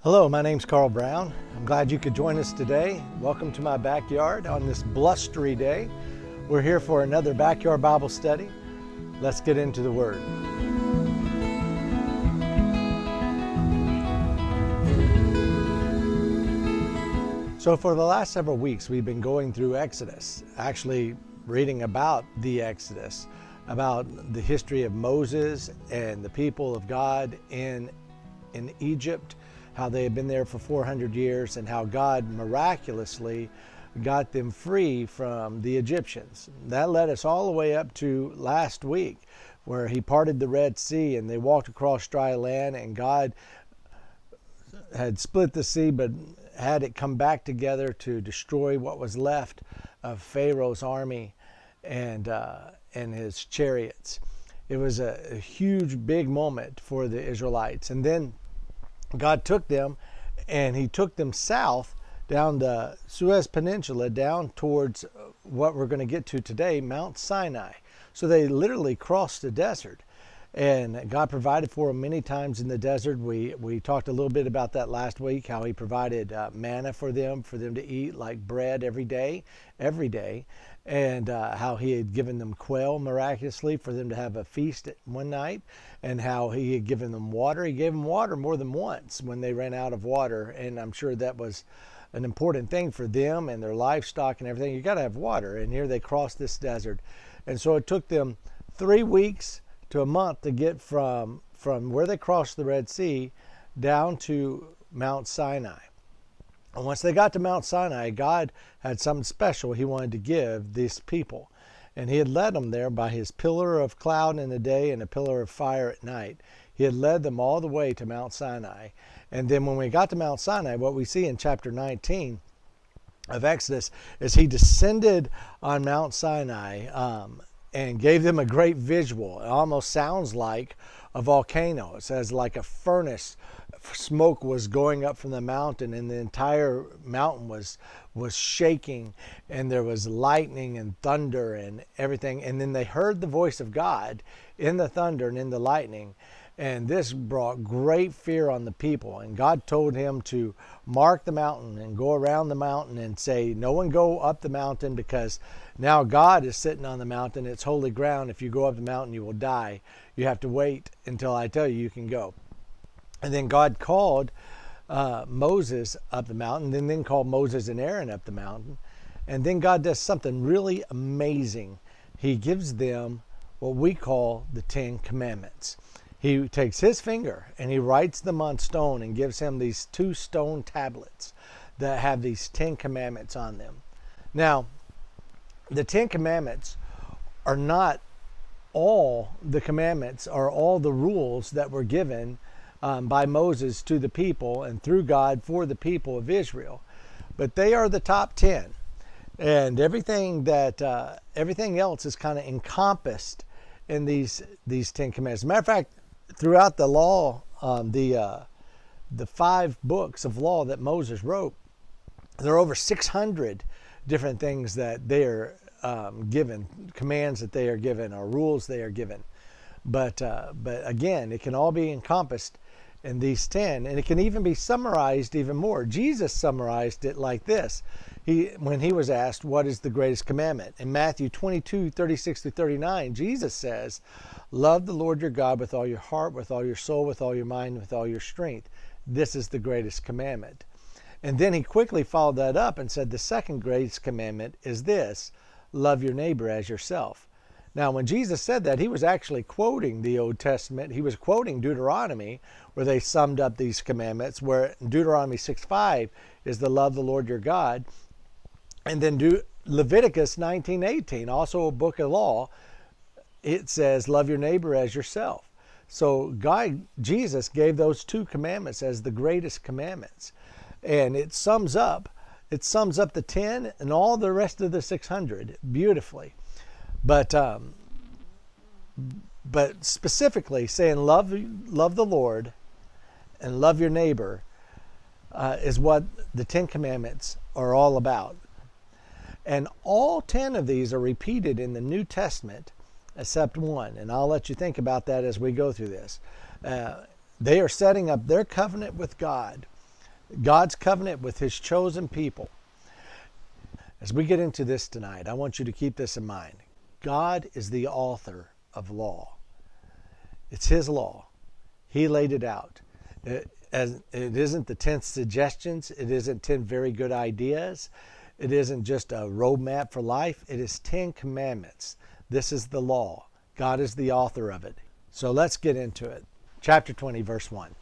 Hello, my name's Carl Brown. I'm glad you could join us today. Welcome to my backyard on this blustery day. We're here for another backyard Bible study. Let's get into the Word. So for the last several weeks, we've been going through Exodus, actually reading about the Exodus, about the history of Moses and the people of God in Egypt, how they had been there for 400 years and how God miraculously got them free from the Egyptians. That led us all the way up to last week, where he parted the Red Sea and they walked across dry land, and God had split the sea but had it come back together to destroy what was left of Pharaoh's army and his chariots. It was a huge, big moment for the Israelites. And then God took them, and he took them south down the Suez Peninsula, down towards what we're going to get to today, Mount Sinai. So they literally crossed the desert, and God provided for them many times in the desert. We talked a little bit about that last week, how he provided manna for them to eat like bread every day, and how he had given them quail miraculously for them to have a feast at one night, and how he had given them water. He gave them water more than once when they ran out of water, and I'm sure that was an important thing for them and their livestock and everything. You got to have water, and here they crossed this desert. And so it took them 3 weeks to a month to get from where they crossed the Red Sea down to Mount Sinai. And once they got to Mount Sinai, God had something special he wanted to give these people. And he had led them there by his pillar of cloud in the day and a pillar of fire at night. He had led them all the way to Mount Sinai. And then when we got to Mount Sinai, what we see in chapter 19 of Exodus is he descended on Mount Sinai and gave them a great visual. It almost sounds like a volcano. It says like a furnace. Smoke was going up from the mountain, and the entire mountain was shaking, and there was lightning and thunder and everything. And then they heard the voice of God in the thunder and in the lightning, and this brought great fear on the people. And God told him to mark the mountain and go around the mountain and say, no one go up the mountain, because now God is sitting on the mountain. It's holy ground. If you go up the mountain, you will die. You have to wait until I tell you can go. And then God called Moses up the mountain, and then called Moses and Aaron up the mountain. And then God does something really amazing. He gives them what we call the 10 Commandments. He takes his finger and he writes them on stone and gives him these 2 stone tablets that have these 10 Commandments on them. Now, the 10 Commandments are not all the commandments, or all the rules that were given by Moses to the people and through God for the people of Israel, but they are the top 10, and everything else is kind of encompassed in these 10 commandments. As a matter of fact, throughout the law, the 5 books of law that Moses wrote, there are over 600 different things that they are given, commands that they are given, or rules they are given. But again, it can all be encompassed in these 10, and it can even be summarized even more. Jesus summarized it like this. When he was asked, what is the greatest commandment? In Matthew 22:36-39, Jesus says, love the Lord your God with all your heart, with all your soul, with all your mind, with all your strength. This is the greatest commandment. And then he quickly followed that up and said, the second greatest commandment is this: love your neighbor as yourself. Now, when Jesus said that, he was actually quoting the Old Testament. He was quoting Deuteronomy, where they summed up these commandments, where Deuteronomy 6:5 is the love the Lord your God. And then Leviticus 19:18, also a book of law, it says, love your neighbor as yourself. So Jesus gave those 2 commandments as the greatest commandments. And it sums up the 10 and all the rest of the 600 beautifully. But specifically saying love the Lord and love your neighbor is what the 10 Commandments are all about. And all 10 of these are repeated in the New Testament except one. And I'll let you think about that as we go through this. They are setting up their covenant with God. God's covenant with his chosen people. As we get into this tonight, I want you to keep this in mind. God is the author of law. It's his law. He laid it out. It isn't the 10 suggestions. It isn't 10 very good ideas. It isn't just a roadmap for life. It is 10 commandments. This is the law. God is the author of it. So let's get into it. Chapter 20, verse 1.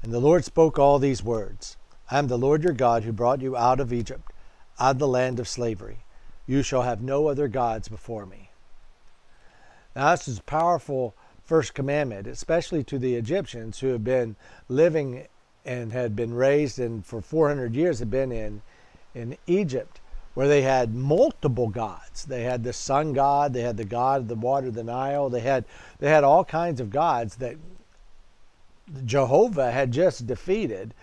And the Lord spoke all these words. I am the Lord your God who brought you out of Egypt, out of the land of slavery. You shall have no other gods before me. Now this is a powerful first commandment, especially to the Egyptians who have been living and had been raised and for 400 years have been in Egypt, where they had multiple gods. They had the sun god, they had the god of the water, the Nile. They had all kinds of gods that Jehovah had just defeated.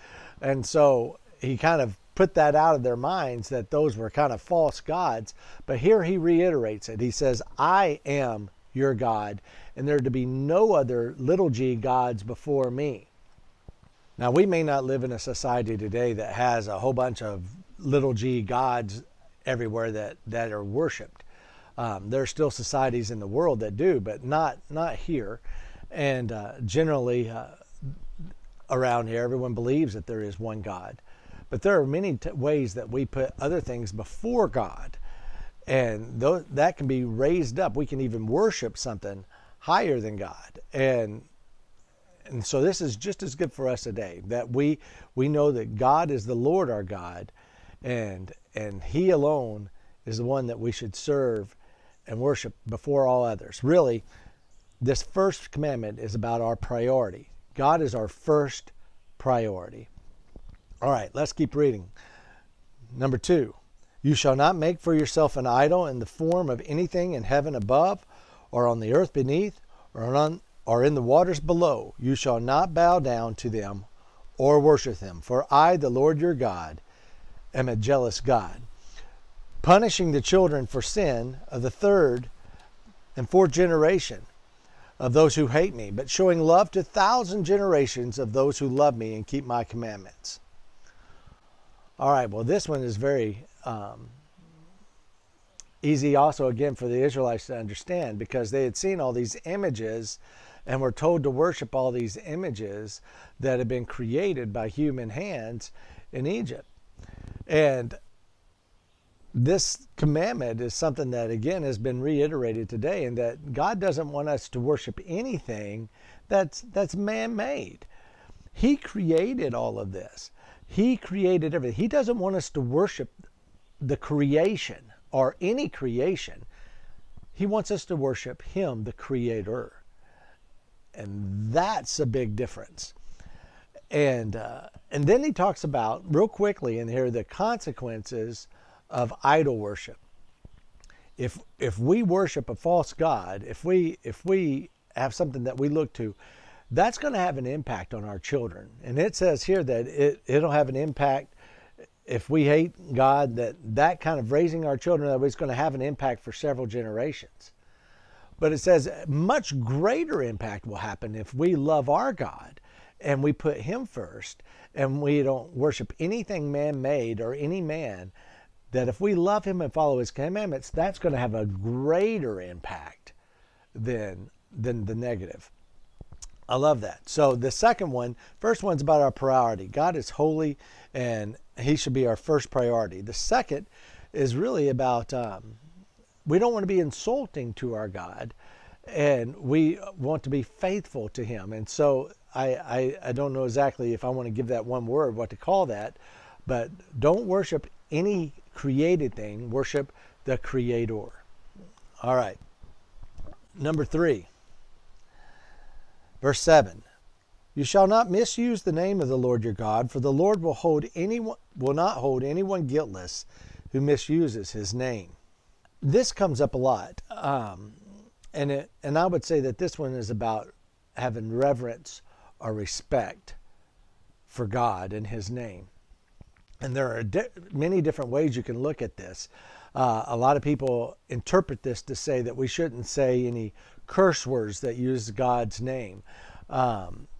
And so he kind of put that out of their minds that those were kind of false gods. But here he reiterates it. He says, I am your God, and there are to be no other little g gods before me. Now, we may not live in a society today that has a whole bunch of little g gods everywhere that are worshipped. There are still societies in the world that do, but not here. And generally around here, everyone believes that there is one God. But there are many ways that we put other things before God. And that can be raised up. We can even worship something higher than God. And so this is just as good for us today, that we know that God is the Lord our God, and he alone is the one that we should serve and worship before all others. Really, this first commandment is about our priority. God is our first priority. All right, let's keep reading. Number 2, you shall not make for yourself an idol in the form of anything in heaven above, or on the earth beneath, or in the waters below. You shall not bow down to them or worship them. For I, the Lord your God, am a jealous God, punishing the children for sin of the 3rd and 4th generation of those who hate me, but showing love to 1,000 generations of those who love me and keep my commandments. All right, well, this one is very easy also, again, for the Israelites to understand, because they had seen all these images and were told to worship all these images that had been created by human hands in Egypt. And this commandment is something that, again, has been reiterated today, and that God doesn't want us to worship anything that's man-made. He created all of this. He created everything. He doesn't want us to worship the creation or any creation. He wants us to worship him, the creator. And that's a big difference. And then he talks about, real quickly in here, the consequences of idol worship. If we worship a false god, if we have something that we look to, that's going to have an impact on our children. And it says here that it'll have an impact if we hate God, that kind of raising our children, that it's going to have an impact for several generations. But it says much greater impact will happen if we love our God and we put him first, and we don't worship anything man-made or any man. That if we love him and follow his commandments, that's going to have a greater impact than the negative. I love that. So the second one, first one's about our priority. God is holy, and he should be our first priority. The second is really about we don't want to be insulting to our God, and we want to be faithful to him. And so I don't know exactly if I want to give that one word, what to call that, but don't worship any created thing. Worship the Creator. All right. Number 3. Verse 7. You shall not misuse the name of the Lord your God, for the Lord will not hold anyone guiltless who misuses his name. This comes up a lot. And I would say that this one is about having reverence or respect for God and his name. And there are many different ways you can look at this. A lot of people interpret this to say that we shouldn't say any curse words that use God's name.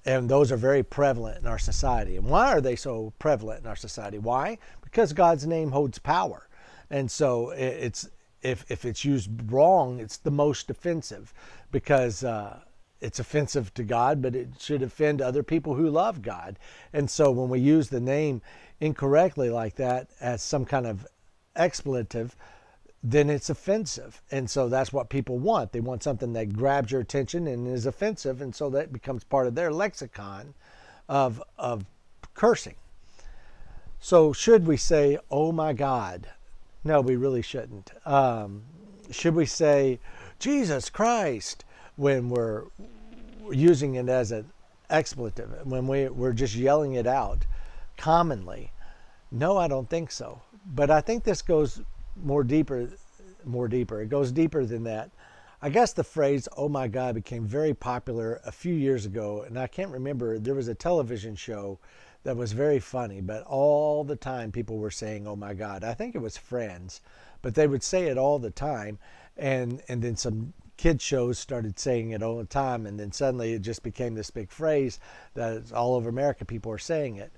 And those are very prevalent in our society. And why are they so prevalent in our society? Why? Because God's name holds power. And so it's if it's used wrong, it's the most offensive, because it's offensive to God, but it should offend other people who love God. And so when we use the name incorrectly like that as some kind of expletive, then it's offensive. And so that's what people want. They want something that grabs your attention and is offensive, and so that becomes part of their lexicon of cursing. So should we say, oh my God? No, we really shouldn't. Should we say, Jesus Christ, when we're using it as an expletive, when we're just yelling it out commonly? No, I don't think so. But I think this goes more deeper. It goes deeper than that. I guess the phrase, oh my God, became very popular a few years ago. And I can't remember, there was a television show that was very funny, but all the time people were saying, oh my God. I think it was Friends, but they would say it all the time. And then some kids shows started saying it all the time. And then suddenly it just became this big phrase that all over America, people are saying it.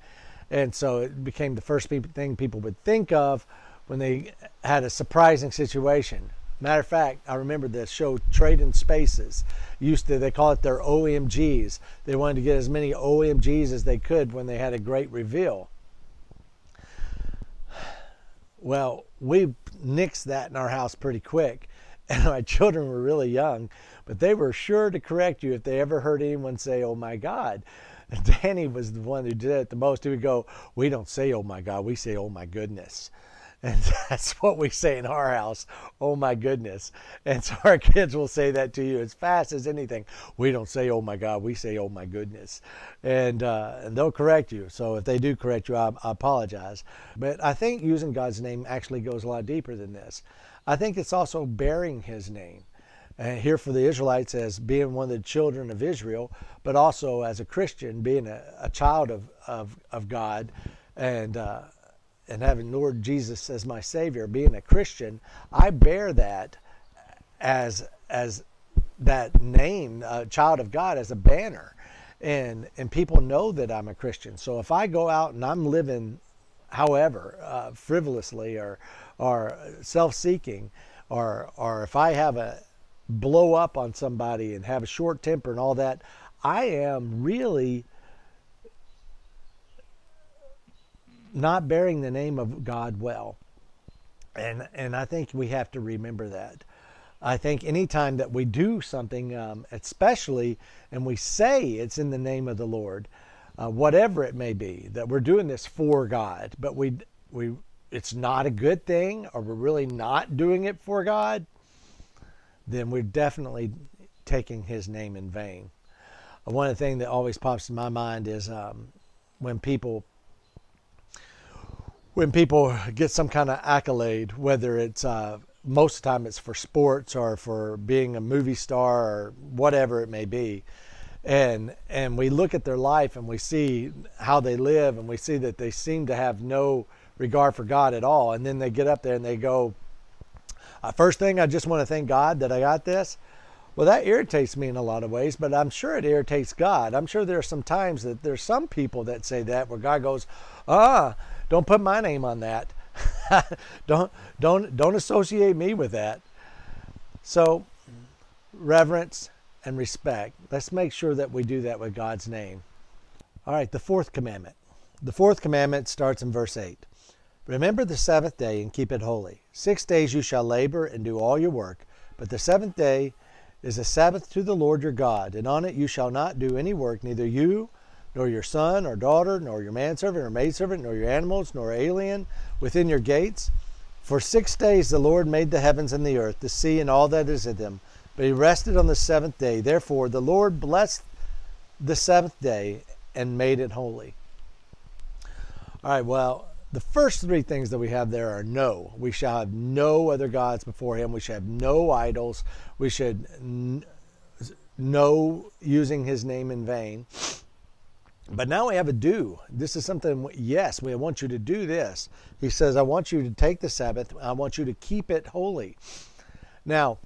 And so it became the first thing people would think of when they had a surprising situation. Matter of fact, I remember the show Trading Spaces. They call it their OMGs. They wanted to get as many OMGs as they could when they had a great reveal. Well, we nixed that in our house pretty quick. And my children were really young, but they were sure to correct you if they ever heard anyone say, oh my God. And Danny was the one who did it the most. He would go, we don't say, oh my God, we say, oh my goodness. And that's what we say in our house, oh my goodness. And so our kids will say that to you as fast as anything. We don't say, oh my God, we say, oh my goodness. And they'll correct you. So if they do correct you, I apologize. But I think using God's name actually goes a lot deeper than this. I think it's also bearing his name. And here for the Israelites as being one of the children of Israel, but also as a Christian, being a child of God, and having Lord Jesus as my Savior, being a Christian, I bear that as that name, child of God, as a banner, and people know that I'm a Christian. So if I go out and I'm living, however, frivolously or self-seeking, or if I have a blow up on somebody and have a short temper and all that, I am really not bearing the name of God well. And I think we have to remember that. I think anytime that we do something, especially, and we say it's in the name of the Lord, whatever it may be, that we're doing this for God, but it's not a good thing, or we're really not doing it for God, then we're definitely taking his name in vain. One of the things that always pops in my mind is when people get some kind of accolade, whether it's most of the time it's for sports or for being a movie star or whatever it may be, and we look at their life and we see how they live, and we see that they seem to have no regard for God at all, and then they get up there and they go, first thing, I just want to thank God that I got this. Well, that irritates me in a lot of ways, but I'm sure it irritates God. I'm sure there are some times that there's some people that say that, where God goes, don't put my name on that. don't associate me with that. So, reverence and respect. Let's make sure that we do that with God's name. All right, the fourth commandment. The fourth commandment starts in verse 8. Remember the Sabbath day and keep it holy. 6 days you shall labor and do all your work, but the seventh day is a Sabbath to the Lord your God, and on it you shall not do any work, neither you, nor your son or daughter, nor your manservant or maidservant, nor your animals, nor alien within your gates. For 6 days the Lord made the heavens and the earth, the sea and all that is in them, but he rested on the seventh day. Therefore the Lord blessed the seventh day and made it holy. All right, well, the first three things that we have there are no. We shall have no other gods before him. We shall have no idols. We should no using his name in vain. But now we have a do. This is something, yes, we want you to do this. He says, I want you to take the Sabbath. I want you to keep it holy. Now,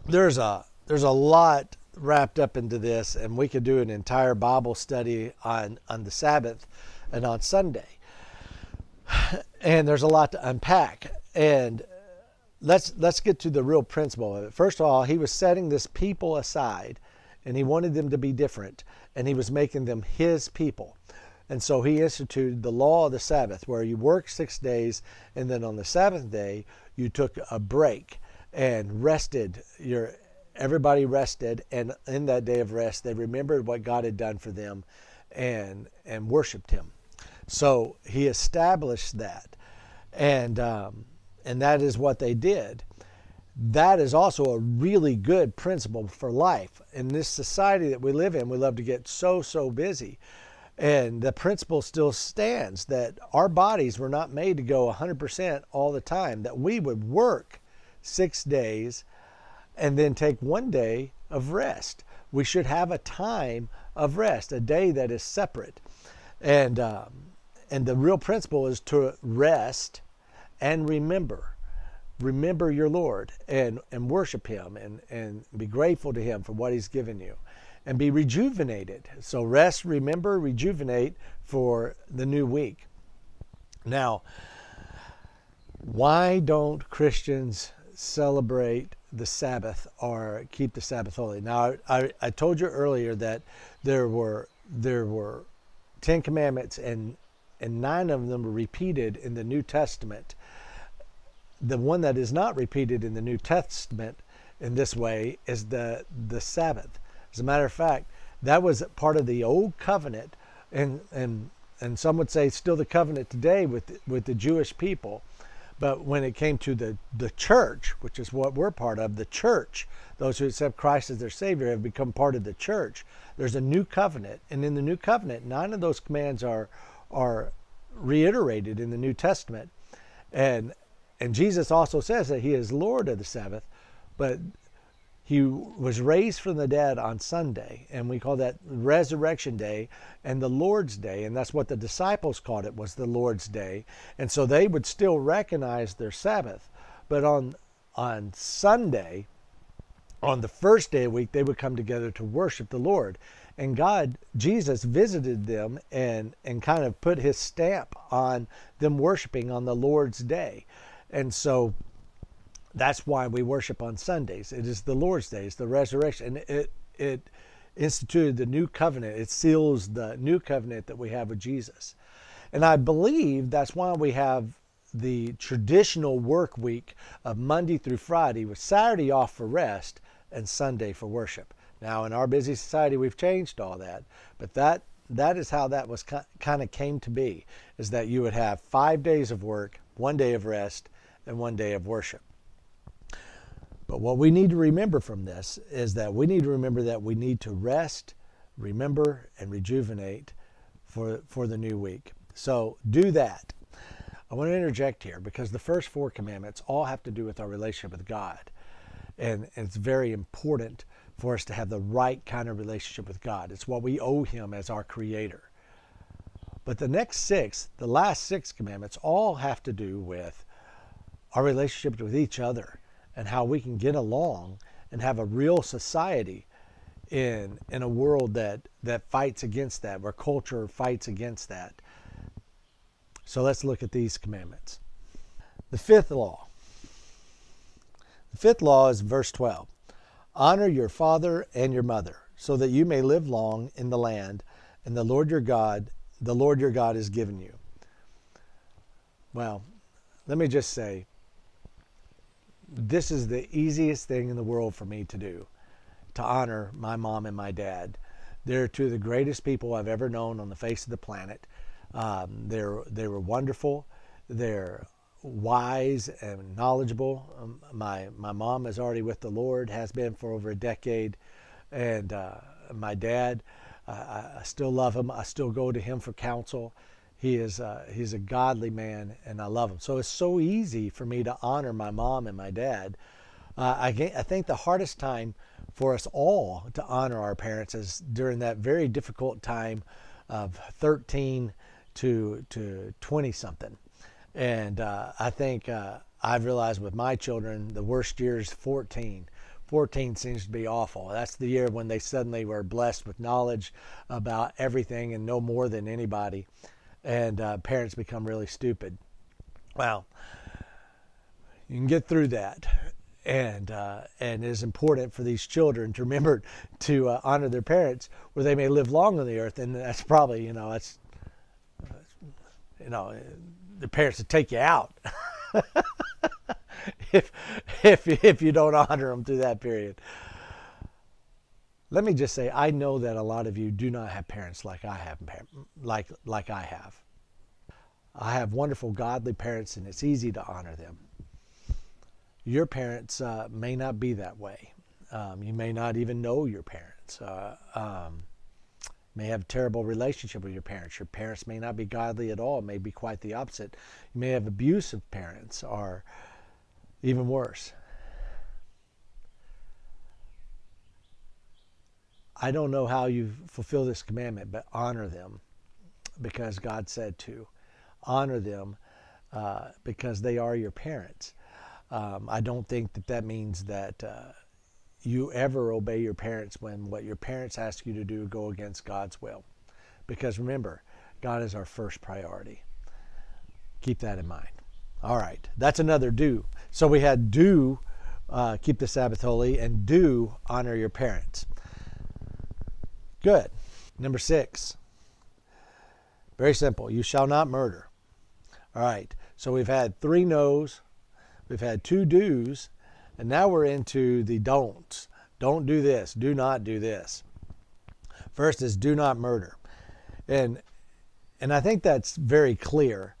there's a lot wrapped up into this, and we could do an entire Bible study on the Sabbath and on Sunday. And there's a lot to unpack. And let's get to the real principle of it. First of all, he was setting this people aside, and he wanted them to be different, and he was making them his people. And so he instituted the law of the Sabbath, where you work 6 days, and then on the seventh day you took a break and rested. Everybody rested, and in that day of rest they remembered what God had done for them and worshiped him. So he established that, and that is what they did. That is also a really good principle for life. In this society that we live in, we love to get so busy. And the principle still stands that our bodies were not made to go 100% all the time, that we would work 6 days and then take 1 day of rest. We should have a time of rest, a day that is separate. And the real principle is to rest and remember. Remember your Lord and worship him and be grateful to him for what he's given you. And be rejuvenated. So rest, remember, rejuvenate for the new week. Now, why don't Christians celebrate the Sabbath or keep the Sabbath holy? Now, I told you earlier that there were 10 commandments, and 9 of them were repeated in the New Testament. The one that is not repeated in the New Testament in this way is the Sabbath. As a matter of fact, that was part of the old covenant, and some would say still the covenant today with the Jewish people. But when it came to the church, which is what we're part of, the church, those who accept Christ as their Savior have become part of the church. There's a new covenant, and in the new covenant, 9 of those commands are reiterated in the New Testament, and Jesus also says that he is Lord of the Sabbath, but he was raised from the dead on Sunday, and we call that Resurrection Day and the Lord's Day, and that's what the disciples called it, was the Lord's Day. And so they would still recognize their Sabbath, but on Sunday, on the first day of the week, they would come together to worship the Lord. And Jesus visited them and kind of put his stamp on them worshiping on the Lord's Day. And so that's why we worship on Sundays. It is the Lord's Day. It's the resurrection. And it instituted the new covenant. It seals the new covenant that we have with Jesus. And I believe that's why we have the traditional work week of Monday through Friday, with Saturday off for rest and Sunday for worship. Now, in our busy society, we've changed all that. But that is how that was kind of came to be, is that you would have 5 days of work, 1 day of rest, and 1 day of worship. But what we need to remember from this is that we need to remember that we need to rest, remember, and rejuvenate for the new week. So do that. I want to interject here because the first 4 commandments all have to do with our relationship with God. And it's very important for us to have the right kind of relationship with God. It's what we owe him as our creator. But the next 6, the last 6 commandments, all have to do with our relationship with each other and how we can get along and have a real society in a world that fights against that, where culture fights against that. So let's look at these commandments. The 5th law. The 5th law is verse 12. Honor your father and your mother, so that you may live long in the land, and the Lord your God has given you. Well, let me just say, this is the easiest thing in the world for me to do, to honor my mom and my dad. They're 2 of the greatest people I've ever known on the face of the planet. They were wonderful. They're wise and knowledgeable. My mom is already with the Lord, has been for over a decade. And my dad, I still love him. I still go to him for counsel. He's a godly man, and I love him. So it's so easy for me to honor my mom and my dad. I think the hardest time for us all to honor our parents is during that very difficult time of 13 to 20-something. And I think I've realized with my children, the worst year is 14 14 seems to be awful. That's the year when they suddenly were blessed with knowledge about everything and know more than anybody. And parents become really stupid. Well, you can get through that. And it is important for these children to remember to honor their parents, where they may live long on the earth. And that's probably, the parents that take you out if you don't honor them through that period. Let me just say, I know that a lot of you do not have parents like I have, like I have. I have wonderful, godly parents, and it's easy to honor them. Your parents may not be that way. You may not even know your parents. May have a terrible relationship with your parents. Your parents may not be godly at all. It may be quite the opposite. You may have abusive parents, or even worse. I don't know how you fulfill this commandment, but honor them because God said to. Honor them because they are your parents. I don't think that means that you ever obey your parents when what your parents ask you to do go against God's will. Because remember, God is our first priority. Keep that in mind. All right, that's another do. So we had do, keep the Sabbath holy, and do, honor your parents. Good. Number 6. Very simple. You shall not murder. All right, so we've had 3 no's. We've had 2 do's, and now we're into the don'ts. Don't do this. Do not do this. First is do not murder. And I think that's very clear.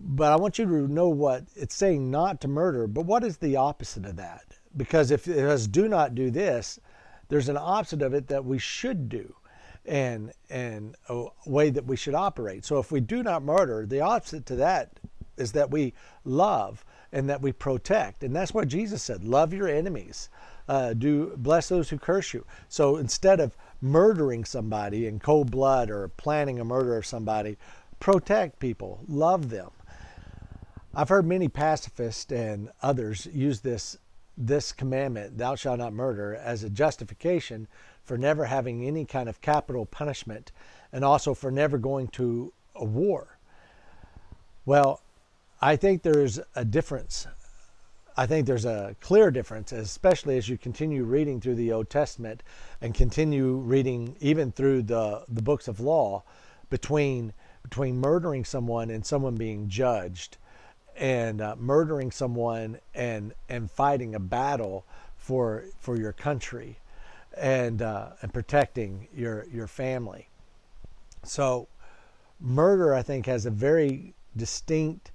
But I want you to know what it's saying, not to murder, but what is the opposite of that? Because if it says do not do this, there's an opposite of it that we should do and a way that we should operate. So if we do not murder, the opposite to that is that we love and that we protect. And that's what Jesus said, love your enemies. Bless those who curse you. So instead of murdering somebody in cold blood or planning a murder of somebody, protect people, love them. I've heard many pacifists and others use this commandment, thou shalt not murder, as a justification for never having any kind of capital punishment and also for never going to a war. Well, I think there's a difference. I think there's a clear difference, especially as you continue reading through the Old Testament and continue reading even through the books of law, between murdering someone and someone being judged, and murdering someone and fighting a battle for your country and protecting your family. So murder, I think, has a very distinct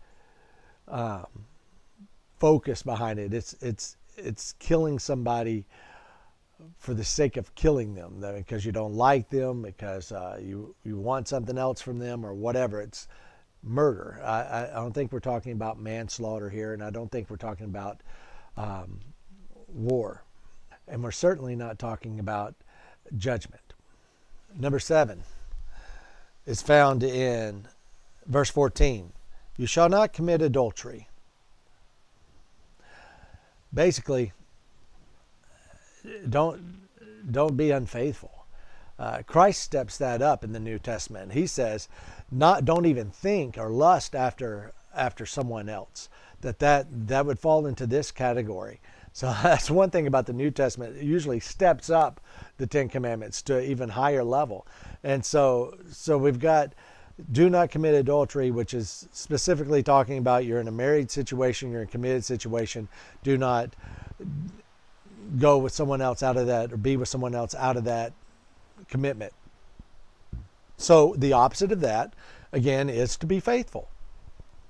focus behind it. It's killing somebody for the sake of killing them, because you don't like them, because you want something else from them, or whatever. It's murder. I don't think we're talking about manslaughter here, and I don't think we're talking about war. And we're certainly not talking about judgment. Number 7 is found in verse 14. You shall not commit adultery. Basically, don't be unfaithful. Christ steps that up in the New Testament. He says, don't even think or lust after someone else. That would fall into this category. So that's one thing about the New Testament. It usually steps up the 10 Commandments to an even higher level. And so we've got do not commit adultery, which is specifically talking about you're in a married situation, you're in a committed situation. Do not go with someone else out of that, or be with someone else out of that commitment. So the opposite of that, again, is to be faithful.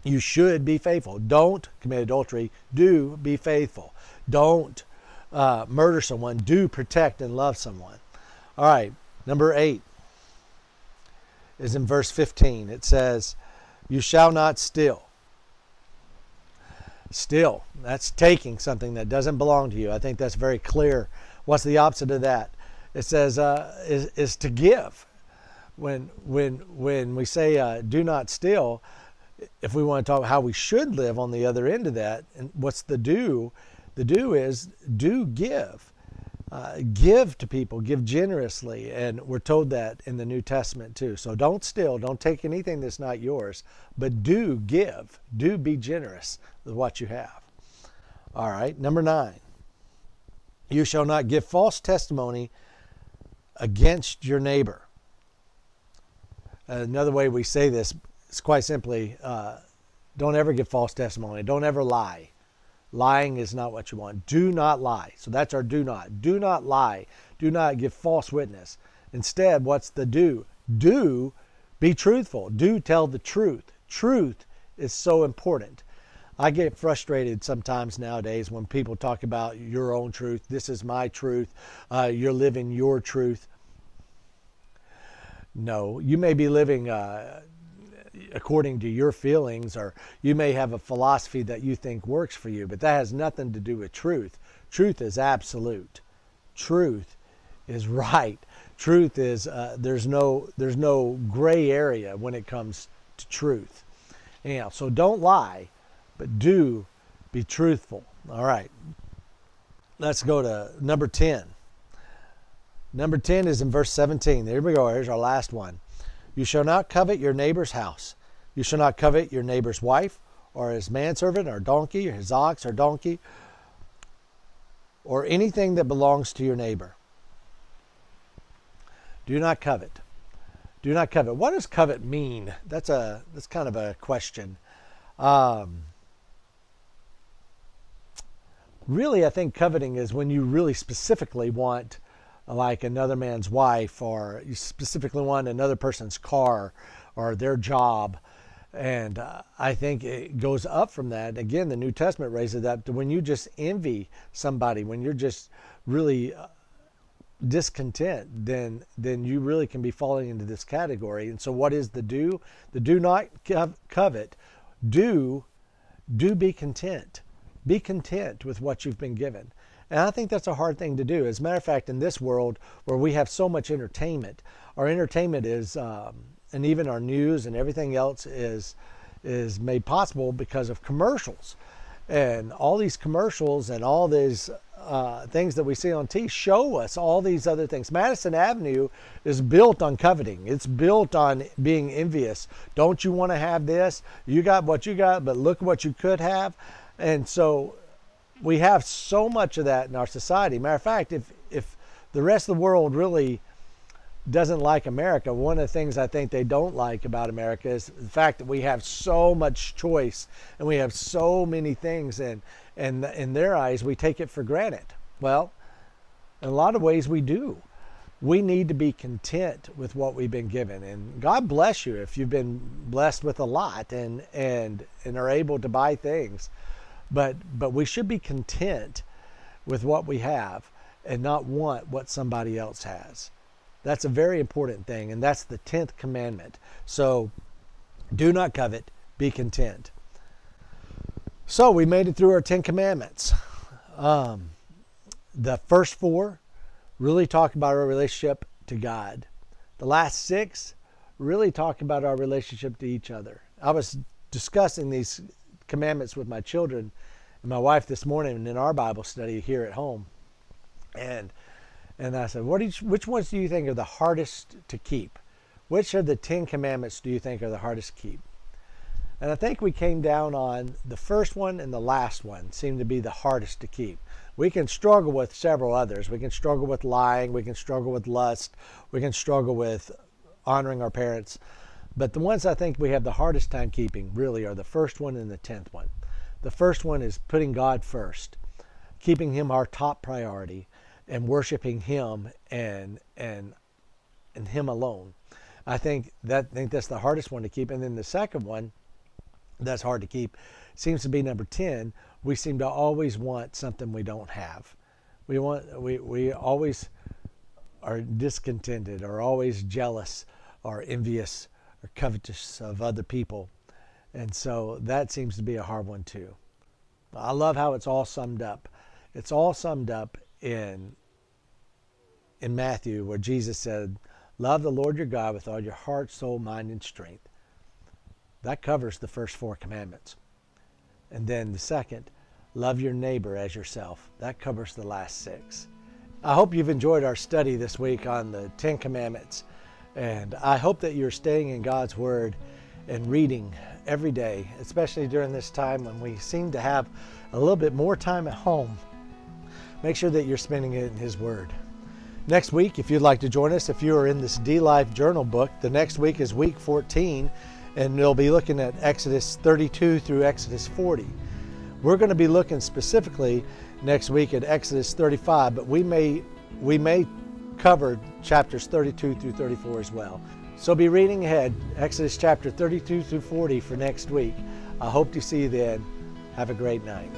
You should be faithful. Don't commit adultery. Do be faithful. Don't murder someone. Do protect and love someone. All right, number 8 is in verse 15. It says, you shall not steal. Steal, that's taking something that doesn't belong to you. I think that's very clear. What's the opposite of that? It says is to give. When we say do not steal, if we want to talk how we should live on the other end of that, and what's the do? The do is do give. Give to people, give generously, and we're told that in the New Testament too. So don't steal, don't take anything that's not yours, but do give, do be generous with what you have. All right, number 9, you shall not give false testimony against your neighbor. Another way we say this is quite simply, don't ever give false testimony, don't ever lie. Lying is not what you want. Do not lie. So that's our do not. Do not lie. Do not give false witness. Instead, what's the do? Do be truthful. Do tell the truth. Truth is so important. I get frustrated sometimes nowadays when people talk about your own truth. This is my truth. You're living your truth. No, you may be living according to your feelings, or you may have a philosophy that you think works for you, but that has nothing to do with truth. Truth is absolute. Truth is right. Truth is there's no gray area when it comes to truth. Anyhow, so don't lie, but do be truthful. All right, let's go to number 10. Number 10 is in verse 17. There we go. Here's our last one. You shall not covet your neighbor's house. You shall not covet your neighbor's wife, or his manservant, or donkey, or his ox, or donkey, or anything that belongs to your neighbor. Do not covet. Do not covet. What does covet mean? That's kind of a question. Really, I think coveting is when you really specifically want like another man's wife, or you specifically want another person's car or their job. And I think it goes up from that. Again, the New Testament raises it up to when you just envy somebody, when you're just really discontent, then you really can be falling into this category. And so what is the do? The do not covet. Do be content. Be content with what you've been given. And I think that's a hard thing to do. As a matter of fact, in this world where we have so much entertainment, our entertainment is, and even our news and everything else is made possible because of commercials. And all these commercials and all these things that we see on TV show us all these other things. Madison Avenue is built on coveting. It's built on being envious. Don't you want to have this? You got what you got, but look what you could have. And so we have so much of that in our society. Matter of fact, if the rest of the world really doesn't like America, one of the things I think they don't like about America is the fact that we have so much choice and we have so many things, and in their eyes we take it for granted. Well, in a lot of ways we do. We need to be content with what we've been given, and God bless you if you've been blessed with a lot and are able to buy things. But we should be content with what we have and not want what somebody else has. That's a very important thing, and that's the 10th commandment. So do not covet, be content. So we made it through our 10 commandments. The first 4 really talk about our relationship to God. The last 6 really talk about our relationship to each other. I was discussing these commandments with my children and my wife this morning in our Bible study here at home. And I said, which ones do you think are the hardest to keep? Which of the 10 commandments do you think are the hardest to keep? And I think we came down on the first one and the last one seem to be the hardest to keep. We can struggle with several others. We can struggle with lying. We can struggle with lust. We can struggle with honoring our parents. But the ones I think we have the hardest time keeping really are the first one and the 10th one. The first one is putting God first, keeping Him our top priority, and worshiping Him and Him alone. I think that's the hardest one to keep. And then the second one that's hard to keep seems to be number 10. We seem to always want something we don't have. We always are discontented, or always jealous, or envious, or covetous of other people. And so that seems to be a hard one too. I love how it's all summed up. It's all summed up in Matthew, where Jesus said, love the Lord your God with all your heart, soul, mind, and strength. That covers the first 4 commandments. And then the second, Love your neighbor as yourself. That covers the last 6. I hope you've enjoyed our study this week on the 10 Commandments. And I hope that you're staying in God's Word and reading every day, especially during this time when we seem to have a little bit more time at home. Make sure that you're spending it in His Word. Next week, if you'd like to join us, if you are in this D-Life Journal book, the next week is week 14, and we'll be looking at Exodus 32 through Exodus 40. We're going to be looking specifically next week at Exodus 35, but we may cover chapters 32 through 34 as well. So be reading ahead, Exodus chapter 32 through 40 for next week. I hope to see you then. Have a great night.